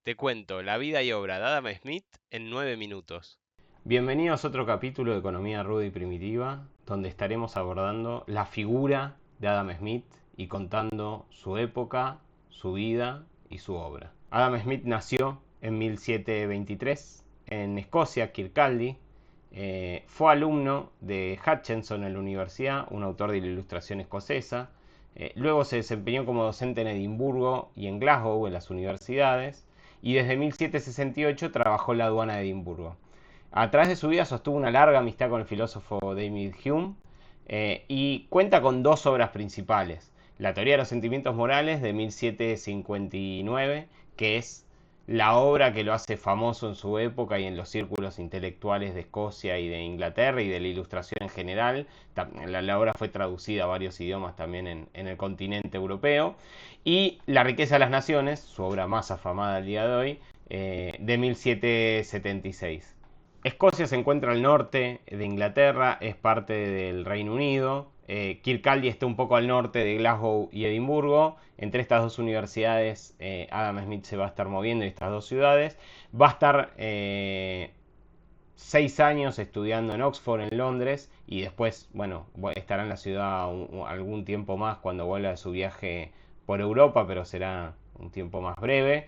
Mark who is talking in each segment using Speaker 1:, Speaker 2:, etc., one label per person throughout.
Speaker 1: Te cuento la vida y obra de Adam Smith en 9 minutos.
Speaker 2: Bienvenidos a otro capítulo de Economía Ruda y Primitiva, donde estaremos abordando la figura de Adam Smith y contando su época, su vida y su obra. Adam Smith nació en 1723 en Escocia, Kirkcaldy. Fue alumno de Hutchinson en la universidad, un autor de la ilustración escocesa. Luego se desempeñó como docente en Edimburgo y en Glasgow, en las universidades, y desde 1768 trabajó en la aduana de Edimburgo. A través de su vida sostuvo una larga amistad con el filósofo David Hume, y cuenta con dos obras principales. La teoría de los sentimientos morales de 1759, que es la obra que lo hace famoso en su época y en los círculos intelectuales de Escocia y de Inglaterra y de la ilustración en general. La obra fue traducida a varios idiomas también en el continente europeo. Y La riqueza de las naciones, su obra más afamada al día de hoy, de 1776. Escocia se encuentra al norte de Inglaterra, es parte del Reino Unido. Kirkcaldy está un poco al norte de Glasgow y Edimburgo. Entre estas dos universidades, Adam Smith se va a estar moviendo en estas dos ciudades. Va a estar 6 años estudiando en Oxford, en Londres, y después, bueno, estará en la ciudad algún tiempo más cuando vuelva de su viaje por Europa, pero será un tiempo más breve.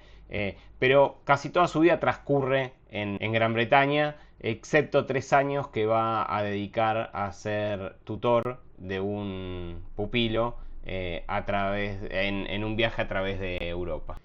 Speaker 2: Pero casi toda su vida transcurre en Gran Bretaña, excepto 3 años que va a dedicar a ser tutor de un pupilo en un viaje a través de Europa.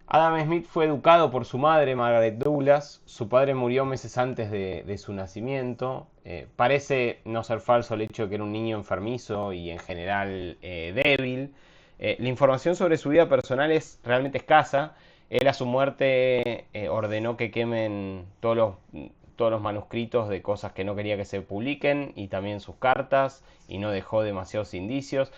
Speaker 2: Adam Smith fue educado por su madre, Margaret Douglas. Su padre murió meses antes de su nacimiento. Parece no ser falso el hecho de que era un niño enfermizo y en general débil. La información sobre su vida personal es realmente escasa. Él a su muerte ordenó que quemen todos los manuscritos de cosas que no quería que se publiquen y también sus cartas, y no dejó demasiados indicios.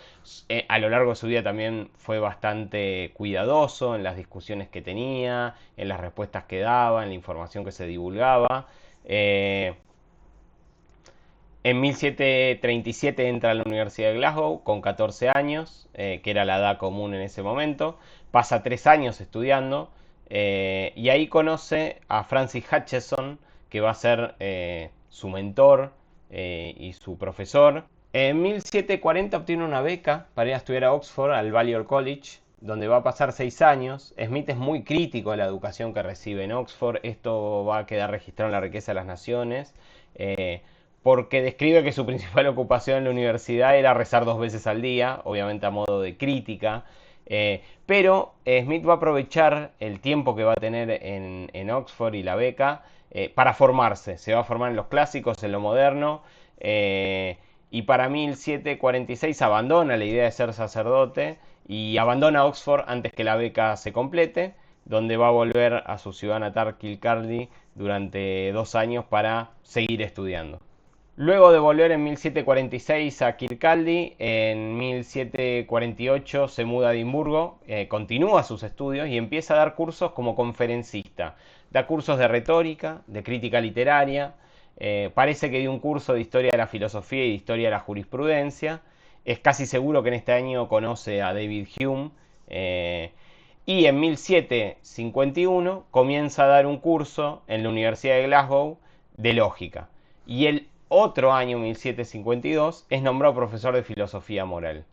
Speaker 2: A lo largo de su vida también fue bastante cuidadoso en las discusiones que tenía, en las respuestas que daba, en la información que se divulgaba. En 1737 entra a la Universidad de Glasgow con 14 años, que era la edad común en ese momento. Pasa 3 años estudiando, y ahí conoce a Francis Hutcheson, que va a ser su mentor y su profesor. En 1740 obtiene una beca para ir a estudiar a Oxford, al Balliol College, donde va a pasar 6 años. Smith es muy crítico de la educación que recibe en Oxford. Esto va a quedar registrado en la riqueza de las naciones. Porque describe que su principal ocupación en la universidad era rezar 2 veces al día, obviamente a modo de crítica. Pero Smith va a aprovechar el tiempo que va a tener en Oxford y la beca para formarse. Se va a formar en los clásicos, en lo moderno. Y para 1746 abandona la idea de ser sacerdote y abandona Oxford antes que la beca se complete, donde va a volver a su ciudad natal, Kirkcaldy, durante 2 años para seguir estudiando. Luego de volver en 1746 a Kirkcaldy, en 1748 se muda a Edimburgo, continúa sus estudios y empieza a dar cursos como conferencista. Da cursos de retórica, de crítica literaria. Parece que dio un curso de historia de la filosofía y de historia de la jurisprudencia. Es casi seguro que en este año conoce a David Hume. Y en 1751 comienza a dar un curso en la Universidad de Glasgow de lógica. Y el otro año, 1752, es nombrado profesor de filosofía moral.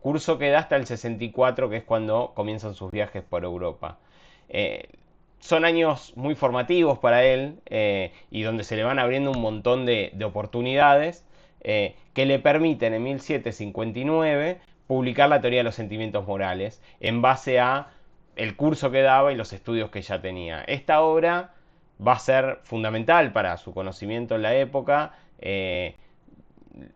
Speaker 2: Curso que da hasta el 64, que es cuando comienzan sus viajes por Europa. Eh, Son años muy formativos para él, y donde se le van abriendo un montón de oportunidades que le permiten en 1759 publicar la teoría de los sentimientos morales en base a el curso que daba y los estudios que ya tenía. Esta obra va a ser fundamental para su conocimiento en la época.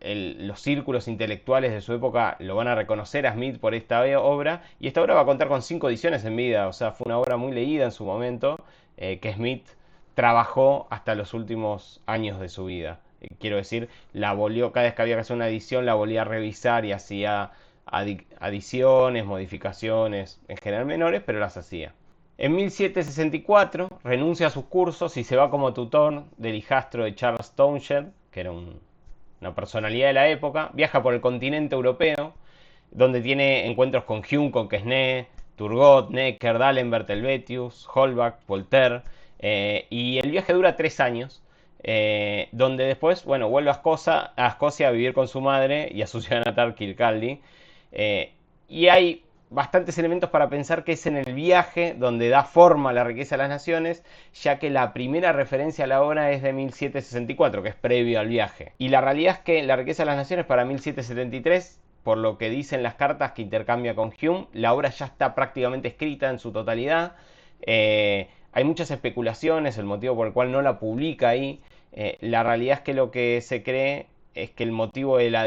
Speaker 2: Los círculos intelectuales de su época lo van a reconocer a Smith por esta obra, y esta obra va a contar con 5 ediciones en vida. O sea, fue una obra muy leída en su momento, que Smith trabajó hasta los últimos años de su vida. Quiero decir, la volvió, cada vez que había que hacer una edición, la volvía a revisar y hacía adiciones, modificaciones, en general menores, pero las hacía. En 1764 renuncia a sus cursos y se va como tutor del hijastro de Charles Townshend, que era una personalidad de la época. Viaja por el continente europeo, donde tiene encuentros con Hume, con Quesnay, Turgot, Necker, D'Alembert, Helvetius, Holbach, Voltaire, y el viaje dura 3 años, donde después, bueno, vuelve a Escocia a vivir con su madre y a su ciudad natal, Kirkcaldy, eh, y hay bastantes elementos para pensar que es en el viaje donde da forma a la riqueza de las naciones, ya que la primera referencia a la obra es de 1764, que es previo al viaje. Y la realidad es que la riqueza de las naciones para 1773, por lo que dicen las cartas que intercambia con Hume, la obra ya está prácticamente escrita en su totalidad. Hay muchas especulaciones, el motivo por el cual no la publica ahí. La realidad es que lo que se cree es que el motivo de la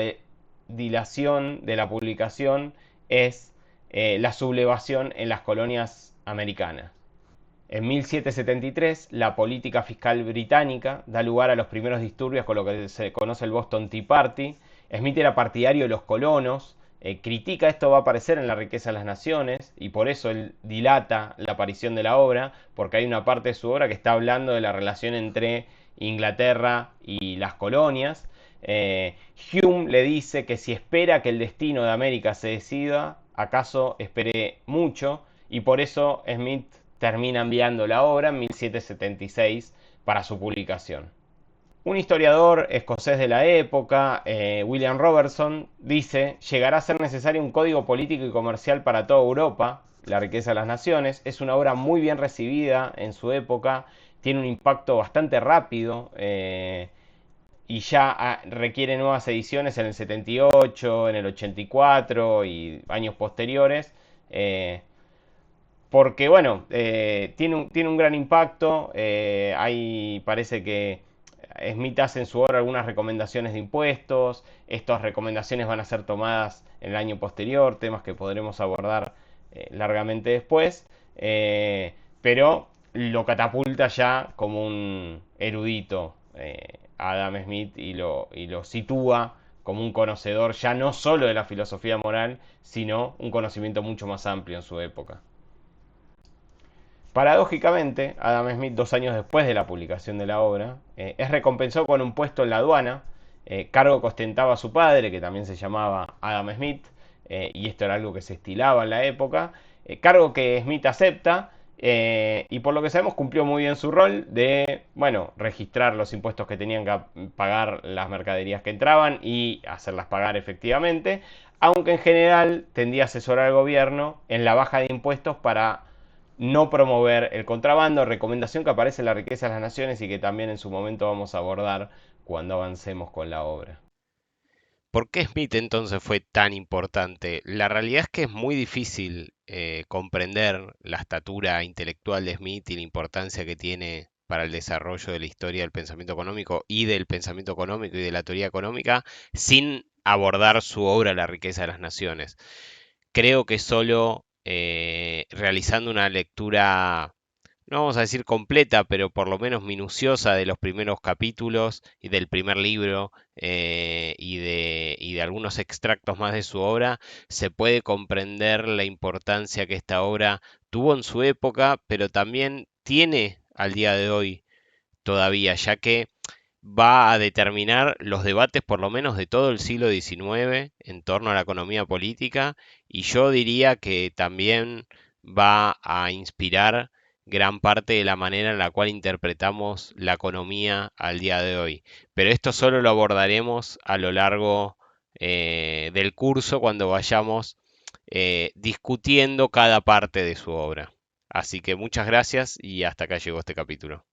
Speaker 2: dilación de la publicación es la sublevación en las colonias americanas. En 1773, la política fiscal británica da lugar a los primeros disturbios con lo que se conoce el Boston Tea Party. Smith era partidario de los colonos, critica esto, va a aparecer en La riqueza de las naciones, y por eso él dilata la aparición de la obra, porque hay una parte de su obra que está hablando de la relación entre Inglaterra y las colonias. Hume le dice que si espera que el destino de América se decida, acaso espere mucho, y por eso Smith termina enviando la obra en 1776 para su publicación. Un historiador escocés de la época, William Robertson, dice: llegará a ser necesario un código político y comercial para toda Europa. La riqueza de las naciones es una obra muy bien recibida en su época, tiene un impacto bastante rápido, y ya requiere nuevas ediciones en el 78, en el 84 y años posteriores. Porque bueno, tiene un gran impacto. Parece que Smith hace en su obra algunas recomendaciones de impuestos. Estas recomendaciones van a ser tomadas en el año posterior, temas que podremos abordar largamente después. Pero lo catapulta ya como un erudito, Adam Smith, y lo sitúa como un conocedor ya no solo de la filosofía moral, sino un conocimiento mucho más amplio en su época. Paradójicamente, Adam Smith, 2 años después de la publicación de la obra, es recompensado con un puesto en la aduana, cargo que ostentaba su padre, que también se llamaba Adam Smith, y esto era algo que se estilaba en la época, cargo que Smith acepta, y por lo que sabemos cumplió muy bien su rol de, bueno, registrar los impuestos que tenían que pagar las mercaderías que entraban y hacerlas pagar efectivamente, aunque en general tendía a asesorar al gobierno en la baja de impuestos para no promover el contrabando, recomendación que aparece en La riqueza de las naciones y que también en su momento vamos a abordar cuando avancemos con la obra.
Speaker 1: ¿Por qué Smith entonces fue tan importante? La realidad es que es muy difícil comprender la estatura intelectual de Smith y la importancia que tiene para el desarrollo de la historia del pensamiento económico y del pensamiento económico y de la teoría económica sin abordar su obra La riqueza de las naciones. Creo que solo realizando una lectura, no vamos a decir completa, pero por lo menos minuciosa de los primeros capítulos y del primer libro, y de algunos extractos más de su obra, se puede comprender la importancia que esta obra tuvo en su época, pero también tiene al día de hoy todavía, ya que va a determinar los debates por lo menos de todo el siglo XIX en torno a la economía política, y yo diría que también va a inspirar gran parte de la manera en la cual interpretamos la economía al día de hoy. Pero esto solo lo abordaremos a lo largo del curso cuando vayamos discutiendo cada parte de su obra. Así que muchas gracias y hasta acá llegó este capítulo.